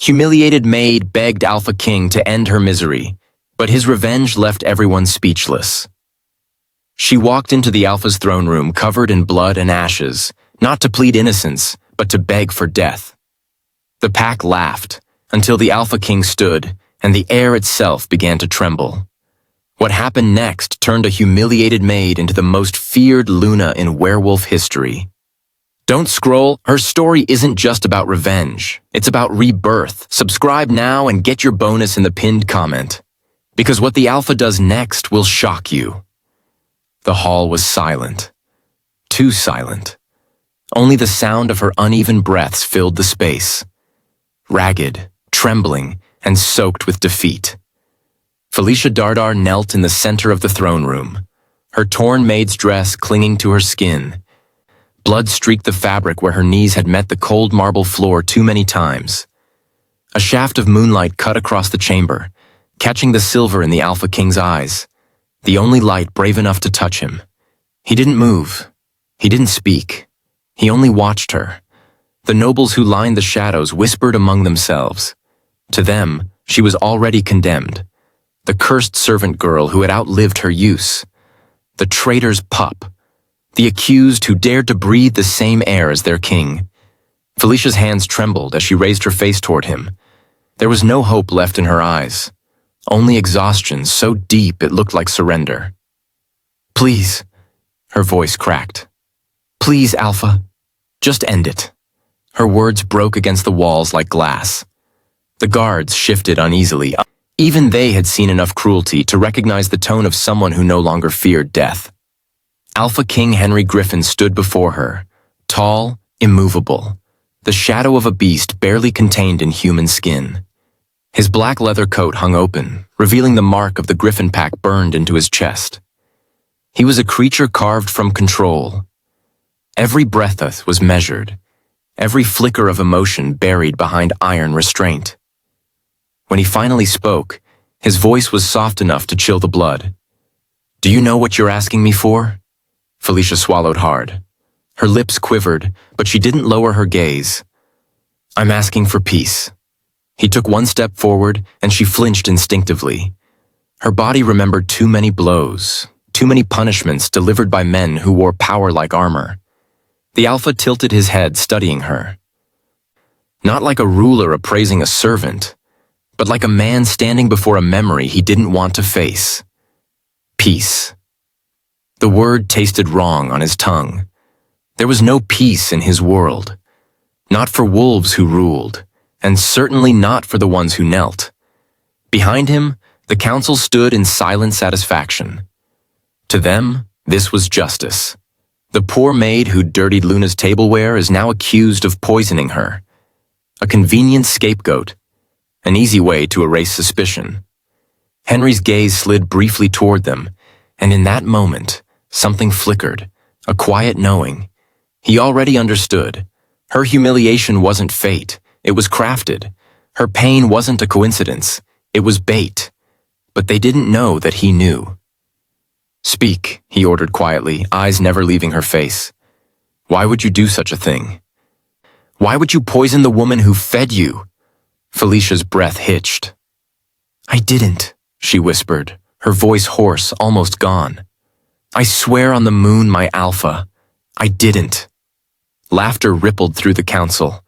Humiliated Maid begged Alpha King to end her misery, but his revenge left everyone speechless. She walked into the Alpha's throne room covered in blood and ashes, not to plead innocence, but to beg for death. The pack laughed, until the Alpha King stood, and the air itself began to tremble. What happened next turned a humiliated maid into the most feared Luna in werewolf history. Don't scroll, her story isn't just about revenge, it's about rebirth. Subscribe now and get your bonus in the pinned comment. Because what the Alpha does next will shock you. The hall was silent. Too silent. Only the sound of her uneven breaths filled the space. Ragged, trembling, and soaked with defeat. Felicia Dardar knelt in the center of the throne room, her torn maid's dress clinging to her skin. Blood streaked the fabric where her knees had met the cold marble floor too many times. A shaft of moonlight cut across the chamber, catching the silver in the Alpha King's eyes, the only light brave enough to touch him. He didn't move. He didn't speak. He only watched her. The nobles who lined the shadows whispered among themselves. To them, she was already condemned. The cursed servant girl who had outlived her use. The traitor's pup. The accused who dared to breathe the same air as their king. Felicia's hands trembled as she raised her face toward him. There was no hope left in her eyes. Only exhaustion so deep it looked like surrender. Please, her voice cracked. Please, Alpha. Just end it. Her words broke against the walls like glass. The guards shifted uneasily. Even they had seen enough cruelty to recognize the tone of someone who no longer feared death. Alpha King Henry Griffin stood before her, tall, immovable, the shadow of a beast barely contained in human skin. His black leather coat hung open, revealing the mark of the Griffin pack burned into his chest. He was a creature carved from control. Every breath was measured, every flicker of emotion buried behind iron restraint. When he finally spoke, his voice was soft enough to chill the blood. Do you know what you're asking me for? Felicia swallowed hard. Her lips quivered, but she didn't lower her gaze. I'm asking for peace. He took one step forward, and she flinched instinctively. Her body remembered too many blows, too many punishments delivered by men who wore power like armor. The Alpha tilted his head, studying her. Not like a ruler appraising a servant, but like a man standing before a memory he didn't want to face. Peace. The word tasted wrong on his tongue. There was no peace in his world. Not for wolves who ruled, and certainly not for the ones who knelt. Behind him, the council stood in silent satisfaction. To them, this was justice. The poor maid who dirtied Luna's tableware is now accused of poisoning her. A convenient scapegoat. An easy way to erase suspicion. Henry's gaze slid briefly toward them, and in that moment, something flickered, a quiet knowing. He already understood. Her humiliation wasn't fate, it was crafted. Her pain wasn't a coincidence, it was bait. But they didn't know that he knew. Speak, he ordered quietly, eyes never leaving her face. Why would you do such a thing? Why would you poison the woman who fed you? Felicia's breath hitched. I didn't, she whispered, her voice hoarse, almost gone. I swear on the moon, my Alpha, I didn't. Laughter rippled through the council.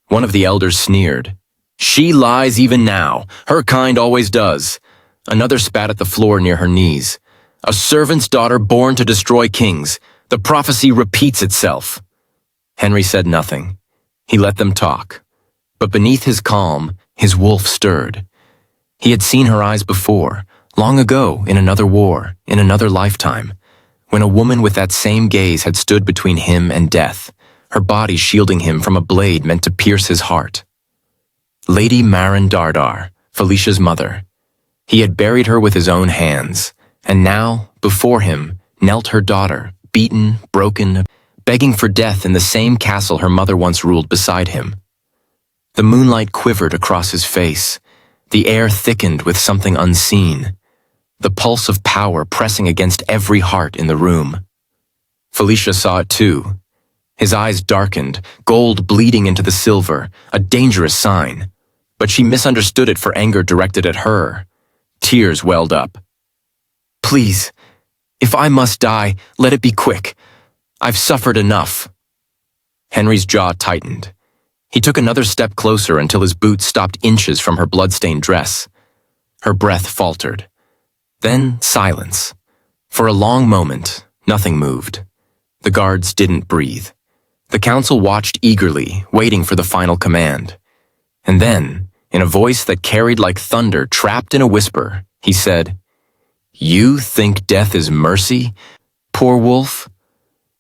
One of the elders sneered. She lies even now. Her kind always does. Another spat at the floor near her knees. A servant's daughter born to destroy kings. The prophecy repeats itself. Henry said nothing. He let them talk. But beneath his calm, his wolf stirred. He had seen her eyes before, long ago, in another war, in another lifetime, when a woman with that same gaze had stood between him and death, her body shielding him from a blade meant to pierce his heart. Lady Marin Dardar, Felicia's mother. He had buried her with his own hands, and now, before him, knelt her daughter, beaten, broken, begging for death in the same castle her mother once ruled beside him. The moonlight quivered across his face. The air thickened with something unseen. The pulse of power pressing against every heart in the room. Felicia saw it too. His eyes darkened, gold bleeding into the silver, a dangerous sign. but she misunderstood it for anger directed at her. Tears welled up. "Please, if I must die, let it be quick. I've suffered enough." Henry's jaw tightened. He took another step closer until his boots stopped inches from her blood-stained dress. Her breath faltered. Then silence. For a long moment, nothing moved. The guards didn't breathe. The council watched eagerly, waiting for the final command. And then, in a voice that carried like thunder trapped in a whisper, he said, "You think death is mercy, poor wolf?"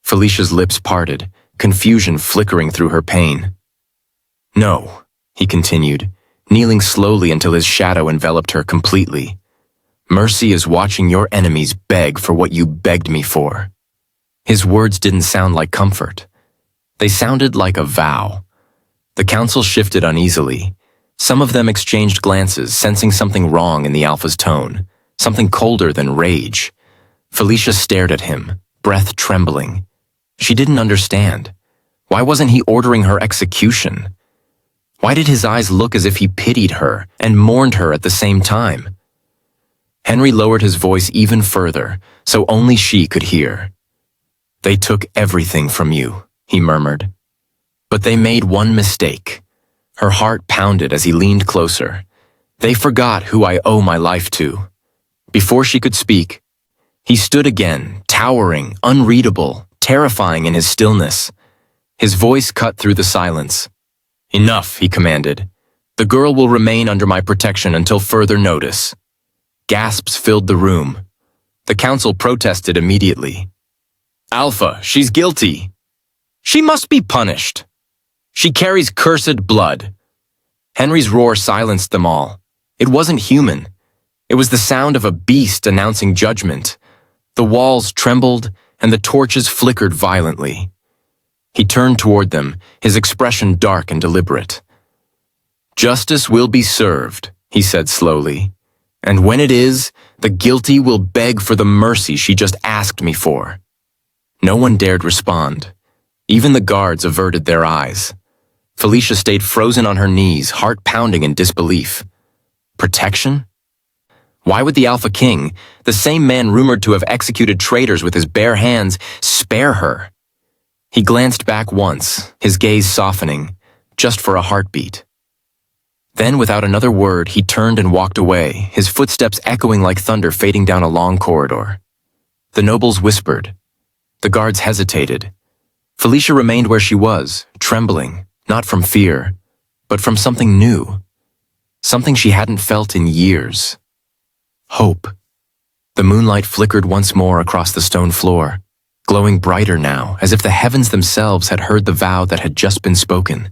Felicia's lips parted, confusion flickering through her pain. "No," he continued, kneeling slowly until his shadow enveloped her completely. "Mercy is watching your enemies beg for what you begged me for." His words didn't sound like comfort. They sounded like a vow. The council shifted uneasily. Some of them exchanged glances, sensing something wrong in the alpha's tone, something colder than rage. Felicia stared at him, breath trembling. She didn't understand. Why wasn't he ordering her execution? Why did his eyes look as if he pitied her and mourned her at the same time? Henry lowered his voice even further, so only she could hear. "They took everything from you," he murmured. "But they made one mistake." Her heart pounded as he leaned closer. "They forgot who I owe my life to." Before she could speak, he stood again, towering, unreadable, terrifying in his stillness. His voice cut through the silence. "Enough," he commanded. "The girl will remain under my protection until further notice." Gasps filled the room. The council protested immediately. "Alpha, she's guilty. She must be punished. She carries cursed blood." Henry's roar silenced them all. It wasn't human. It was the sound of a beast announcing judgment. The walls trembled, and the torches flickered violently. He turned toward them, his expression dark and deliberate. "Justice will be served," he said slowly. "And when it is, the guilty will beg for the mercy she just asked me for." No one dared respond. Even the guards averted their eyes. Felicia stayed frozen on her knees, heart pounding in disbelief. Protection? Why would the Alpha King, the same man rumored to have executed traitors with his bare hands, spare her? He glanced back once, his gaze softening, just for a heartbeat. Then, without another word, he turned and walked away, his footsteps echoing like thunder fading down a long corridor. The nobles whispered. The guards hesitated. Felicia remained where she was, trembling, not from fear, but from something new. Something she hadn't felt in years. Hope. The moonlight flickered once more across the stone floor, glowing brighter now, as if the heavens themselves had heard the vow that had just been spoken.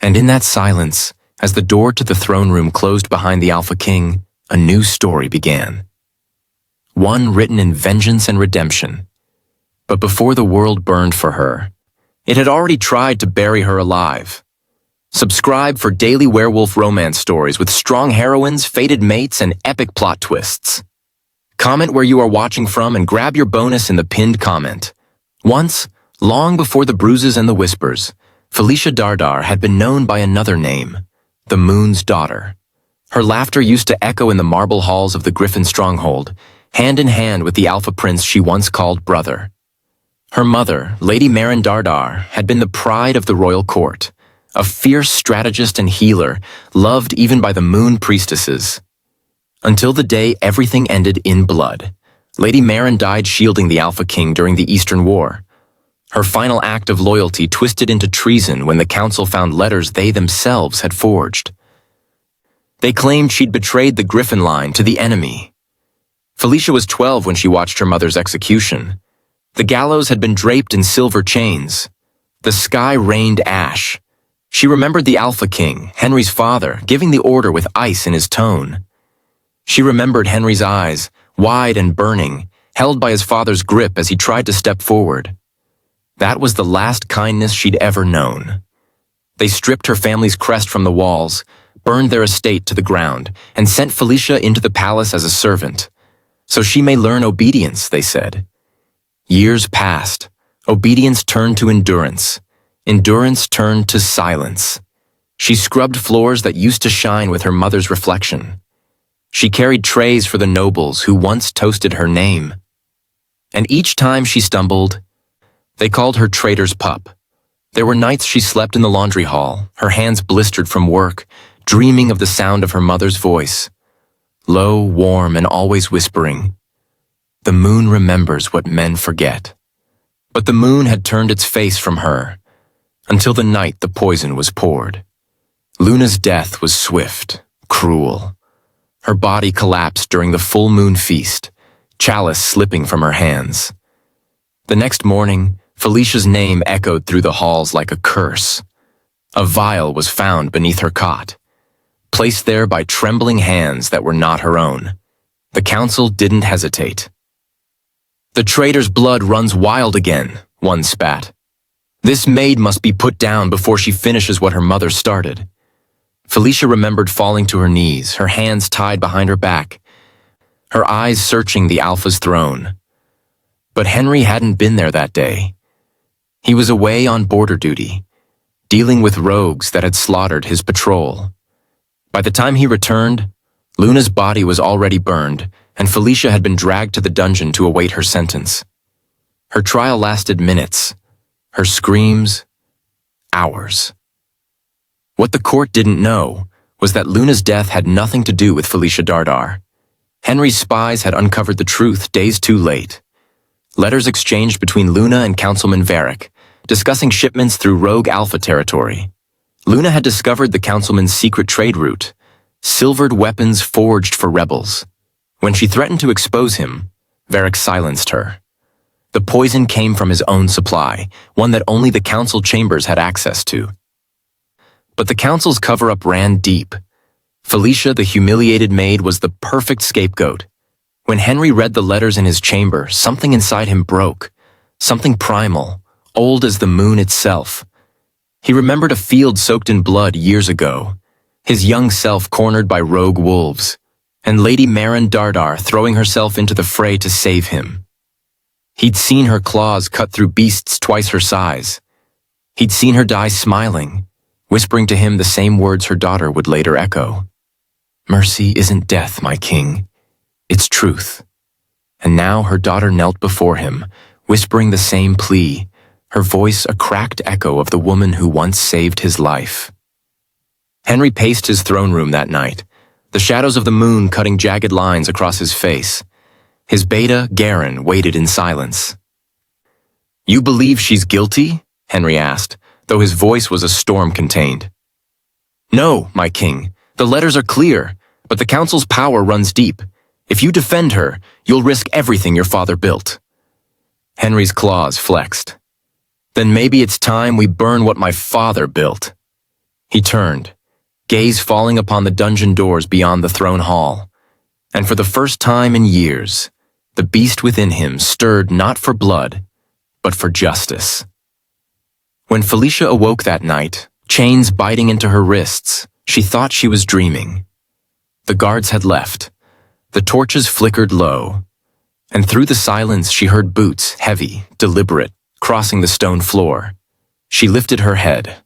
And in that silence, as the door to the throne room closed behind the Alpha King, a new story began. One written in vengeance and redemption. But before the world burned for her, it had already tried to bury her alive. Subscribe for daily werewolf romance stories with strong heroines, fated mates, and epic plot twists. Comment where you are watching from and grab your bonus in the pinned comment. Once, long before the bruises and the whispers, Felicia Dardar had been known by another name, the Moon's Daughter. Her laughter used to echo in the marble halls of the Griffin stronghold, hand in hand with the Alpha Prince she once called brother. Her mother, Lady Marin Dardar, had been the pride of the royal court, a fierce strategist and healer, loved even by the Moon priestesses. Until the day everything ended in blood. Lady Marin died shielding the Alpha King during the Eastern War. Her final act of loyalty twisted into treason when the council found letters they themselves had forged. They claimed she'd betrayed the Griffin line to the enemy. Felicia was 12 when she watched her mother's execution. The gallows had been draped in silver chains. The sky rained ash. She remembered the Alpha King, Henry's father, giving the order with ice in his tone. She remembered Henry's eyes, wide and burning, held by his father's grip as he tried to step forward. That was the last kindness she'd ever known. They stripped her family's crest from the walls, burned their estate to the ground, and sent Felicia into the palace as a servant. So she may learn obedience, they said. Years passed. Obedience turned to endurance. Endurance turned to silence. She scrubbed floors that used to shine with her mother's reflection. She carried trays for the nobles who once toasted her name. And each time she stumbled, they called her traitor's pup. There were nights she slept in the laundry hall, her hands blistered from work, dreaming of the sound of her mother's voice. Low, warm, and always whispering, "The moon remembers what men forget." But the moon had turned its face from her, until the night the poison was poured. Luna's death was swift, cruel. Her body collapsed during the full moon feast, chalice slipping from her hands. The next morning, Felicia's name echoed through the halls like a curse. A vial was found beneath her cot, placed there by trembling hands that were not her own. The council didn't hesitate. "The traitor's blood runs wild again," one spat. "This maid must be put down before she finishes what her mother started." Felicia remembered falling to her knees, her hands tied behind her back, her eyes searching the Alpha's throne. But Henry hadn't been there that day. He was away on border duty, dealing with rogues that had slaughtered his patrol. By the time he returned, Luna's body was already burned, and Felicia had been dragged to the dungeon to await her sentence. Her trial lasted minutes, her screams, hours. What the court didn't know was that Luna's death had nothing to do with Felicia Dardar. Henry's spies had uncovered the truth days too late. Letters exchanged between Luna and Councilman Varick, discussing shipments through rogue Alpha territory. Luna had discovered the councilman's secret trade route, silvered weapons forged for rebels. When she threatened to expose him, Varick silenced her. The poison came from his own supply, one that only the council chambers had access to. But the council's cover-up ran deep. Felicia, the humiliated maid, was the perfect scapegoat. When Henry read the letters in his chamber, something inside him broke, something primal, old as the moon itself. He remembered a field soaked in blood years ago, his young self cornered by rogue wolves, and Lady Marin Dardar throwing herself into the fray to save him. He'd seen her claws cut through beasts twice her size. He'd seen her die smiling, whispering to him the same words her daughter would later echo. "Mercy isn't death, my king. It's truth." And now her daughter knelt before him, whispering the same plea, her voice a cracked echo of the woman who once saved his life. Henry paced his throne room that night, the shadows of the moon cutting jagged lines across his face. His beta, Garen, waited in silence. "You believe she's guilty?" Henry asked, though his voice was a storm contained. "No, my king. The letters are clear, but the council's power runs deep. If you defend her, you'll risk everything your father built." Henry's claws flexed. "Then maybe it's time we burn what my father built." He turned, gaze falling upon the dungeon doors beyond the throne hall. And for the first time in years, the beast within him stirred not for blood, but for justice. When Felicia awoke that night, chains biting into her wrists, she thought she was dreaming. The guards had left. The torches flickered low, and through the silence she heard boots, heavy, deliberate, crossing the stone floor. She lifted her head.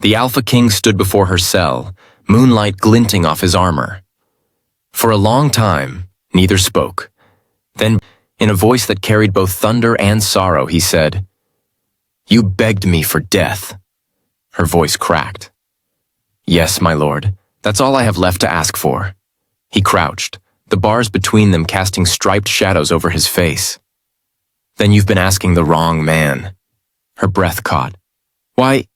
The Alpha King stood before her cell, moonlight glinting off his armor. For a long time, neither spoke. Then, in a voice that carried both thunder and sorrow, he said, "You begged me for death." Her voice cracked. "Yes, my lord, that's all I have left to ask for." He crouched, the bars between them casting striped shadows over his face. "Then you've been asking the wrong man." Her breath caught. "Why?"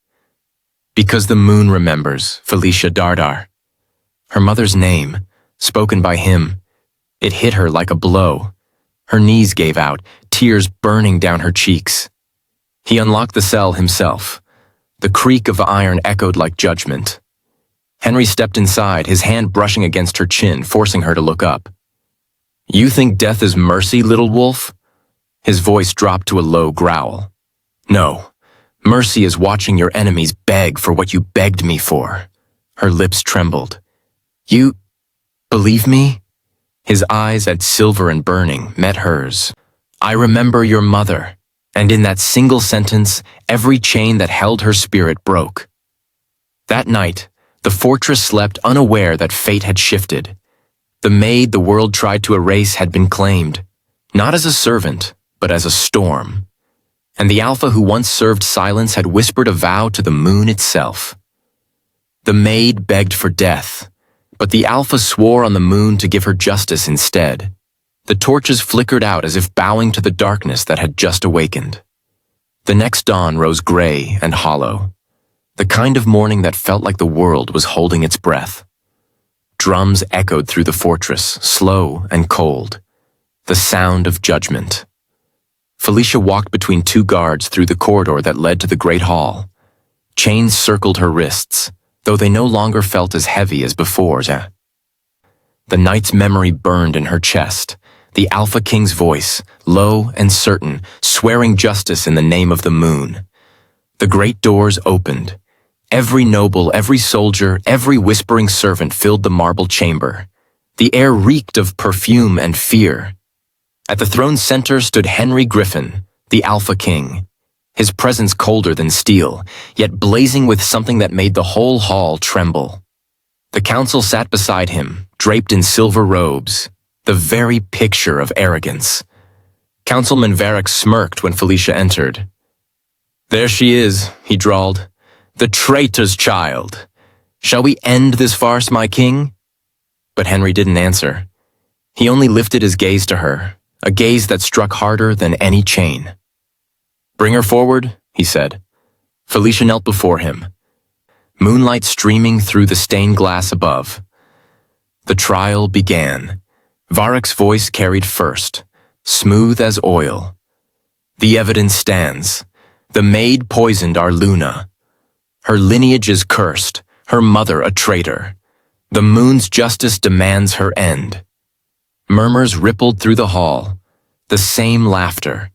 "Because the moon remembers Felicia Dardar." Her mother's name, spoken by him, it hit her like a blow. Her knees gave out, tears burning down her cheeks. He unlocked the cell himself. The creak of iron echoed like judgment. Henry stepped inside, his hand brushing against her chin, forcing her to look up. "You think death is mercy, little wolf?" His voice dropped to a low growl. "No, mercy is watching your enemies beg for what you begged me for." Her lips trembled. "You believe me?" His eyes, at silver and burning, met hers. "I remember your mother." And in that single sentence, every chain that held her spirit broke. That night, The fortress slept, unaware that fate had shifted. The maid the world tried to erase had been claimed, not as a servant, but as a storm. And the Alpha who once served silence had whispered a vow to the moon itself. The maid begged for death, but the Alpha swore on the moon to give her justice instead. The torches flickered out as if bowing to the darkness that had just awakened. The next dawn rose gray and hollow, the kind of morning that felt like the world was holding its breath. Drums echoed through the fortress, slow and cold, the sound of judgment. Felicia walked between two guards through the corridor that led to the great hall. Chains circled her wrists, though they no longer felt as heavy as before. The night's memory burned in her chest, the Alpha King's voice, low and certain, swearing justice in the name of the moon. The great doors opened. Every noble, every soldier, every whispering servant filled the marble chamber. The air reeked of perfume and fear. At the throne's center stood Henry Griffin, the Alpha King, his presence colder than steel, yet blazing with something that made the whole hall tremble. The council sat beside him, draped in silver robes, the very picture of arrogance. Councilman Varric smirked when Felicia entered. "There she is," he drawled, "the traitor's child. Shall we end this farce, my king?" But Henry didn't answer. He only lifted his gaze to her, a gaze that struck harder than any chain. "Bring her forward," he said. Felicia knelt before him, moonlight streaming through the stained glass above. The trial began. Varric's voice carried first, smooth as oil. "The evidence stands. The maid poisoned our Luna. Her lineage is cursed, her mother a traitor. The moon's justice demands her end." Murmurs rippled through the hall, the same laughter,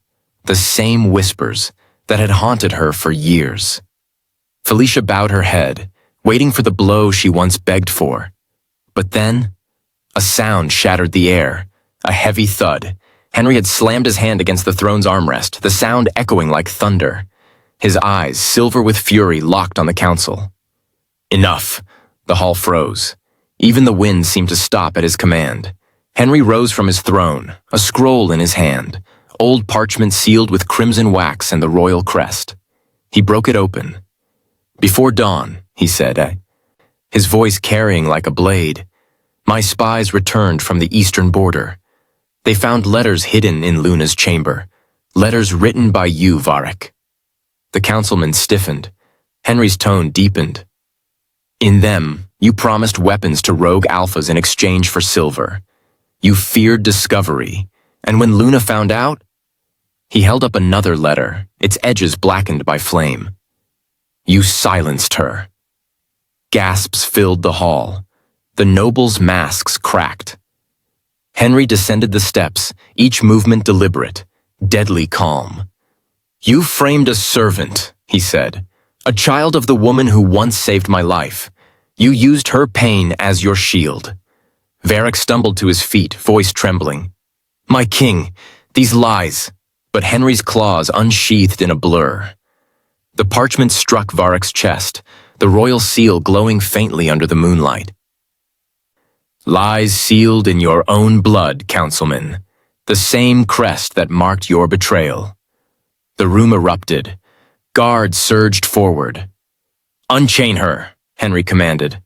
the same whispers that had haunted her for years. Felicia bowed her head, waiting for the blow she once begged for. But then, a sound shattered the air, a heavy thud. Henry had slammed his hand against the throne's armrest, the sound echoing like thunder. His eyes, silver with fury, locked on the council. Enough. The hall froze. Even the wind seemed to stop at his command. Henry rose from his throne, a scroll in his hand, old parchment sealed with crimson wax and the royal crest. He broke it open. "Before dawn," he said, his voice carrying like a blade, "my spies returned from the eastern border. They found letters hidden in Luna's chamber, letters written by you, Varric." The councilman stiffened. Henry's tone deepened. "In them, you promised weapons to rogue alphas in exchange for silver. You feared discovery, and when Luna found out..." He held up another letter, its edges blackened by flame. "You silenced her." Gasps filled the hall. The nobles' masks cracked. Henry descended the steps, each movement deliberate, deadly calm. "You framed a servant," he said, "a child of the woman who once saved my life. You used her pain as your shield." Varric stumbled to his feet, voice trembling. "My king, these lies." But Henry's claws unsheathed in a blur. The parchment struck Varric's chest, the royal seal glowing faintly under the moonlight. "Lies sealed in your own blood, councilman. The same crest that marked your betrayal." The room erupted. Guards surged forward. "Unchain her," Henry commanded.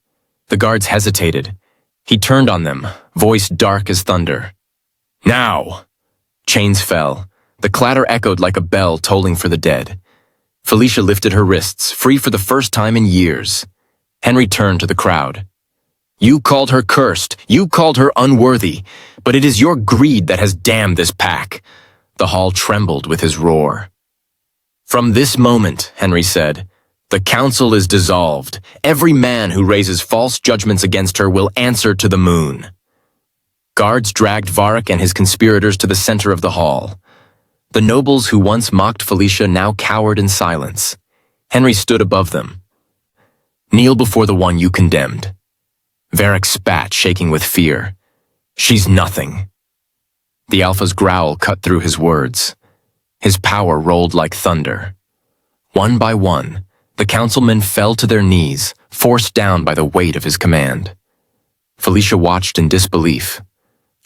The guards hesitated. He turned on them, voice dark as thunder. "Now!" Chains fell. The clatter echoed like a bell tolling for the dead. Felicia lifted her wrists, free for the first time in years. Henry turned to the crowd. "You called her cursed, you called her unworthy, but it is your greed that has damned this pack." The hall trembled with his roar. "From this moment," Henry said, "the council is dissolved. Every man who raises false judgments against her will answer to the moon." Guards dragged Varric and his conspirators to the center of the hall. The nobles who once mocked Felicia now cowered in silence. Henry stood above them. "Kneel before the one you condemned." Varric spat, shaking with fear. "She's nothing." The Alpha's growl cut through his words. His power rolled like thunder. One by one, the councilmen fell to their knees, forced down by the weight of his command. Felicia watched in disbelief.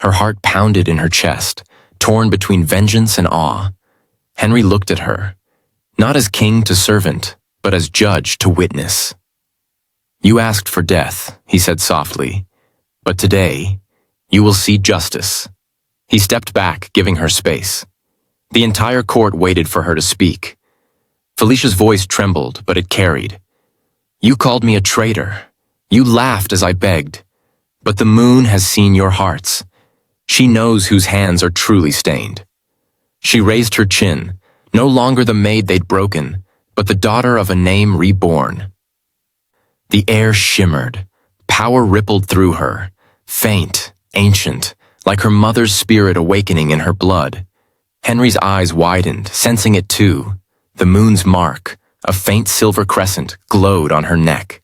Her heart pounded in her chest, torn between vengeance and awe. Henry looked at her, not as king to servant, but as judge to witness. "You asked for death," he said softly, "but today you will see justice." He stepped back, giving her space. The entire court waited for her to speak. Felicia's voice trembled, but it carried. "You called me a traitor. You laughed as I begged. But the moon has seen your hearts. She knows whose hands are truly stained." She raised her chin, no longer the maid they'd broken, but the daughter of a name reborn. The air shimmered. Power rippled through her, faint, ancient, like her mother's spirit awakening in her blood. Henry's eyes widened, sensing it too. The moon's mark, a faint silver crescent, glowed on her neck.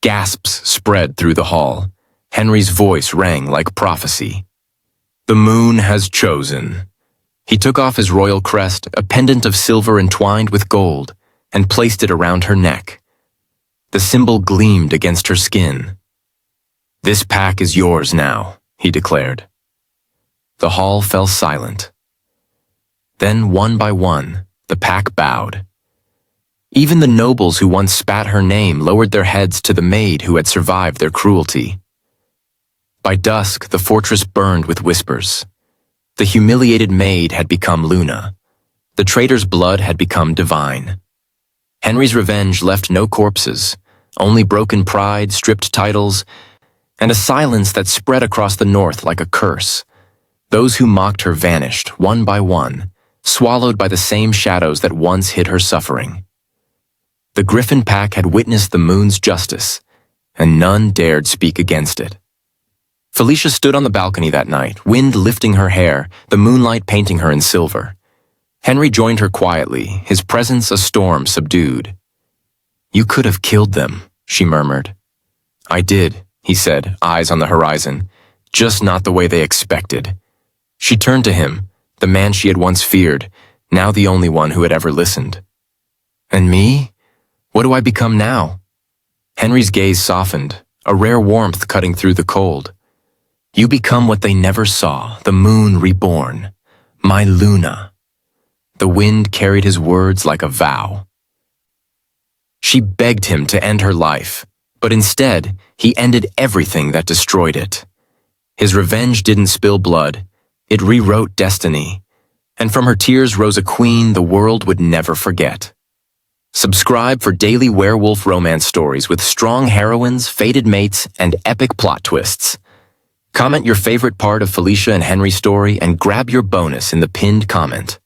Gasps spread through the hall. Henry's voice rang like prophecy. "The moon has chosen." He took off his royal crest, a pendant of silver entwined with gold, and placed it around her neck. The symbol gleamed against her skin. "This pack is yours now," he declared. The hall fell silent. Then, one by one, the pack bowed. Even the nobles who once spat her name lowered their heads to the maid who had survived their cruelty. By dusk, the fortress burned with whispers. The humiliated maid had become Luna. The traitor's blood had become divine. Henry's revenge left no corpses, only broken pride, stripped titles, and a silence that spread across the north like a curse. Those who mocked her vanished, one by one, swallowed by the same shadows that once hid her suffering. The Griffin pack had witnessed the moon's justice, and none dared speak against it. Felicia stood on the balcony that night, wind lifting her hair, the moonlight painting her in silver. Henry joined her quietly, his presence a storm subdued. "You could have killed them," she murmured. "I did," he said, eyes on the horizon, "just not the way they expected." She turned to him, the man she had once feared, now the only one who had ever listened. "And me? What do I become now?" Henry's gaze softened, a rare warmth cutting through the cold. "You become what they never saw, the moon reborn, my Luna." The wind carried his words like a vow. She begged him to end her life, but instead, he ended everything that destroyed it. His revenge didn't spill blood, it rewrote destiny, and from her tears rose a queen the world would never forget. Subscribe for daily werewolf romance stories with strong heroines, fated mates, and epic plot twists. Comment your favorite part of Felicia and Henry's story and grab your bonus in the pinned comment.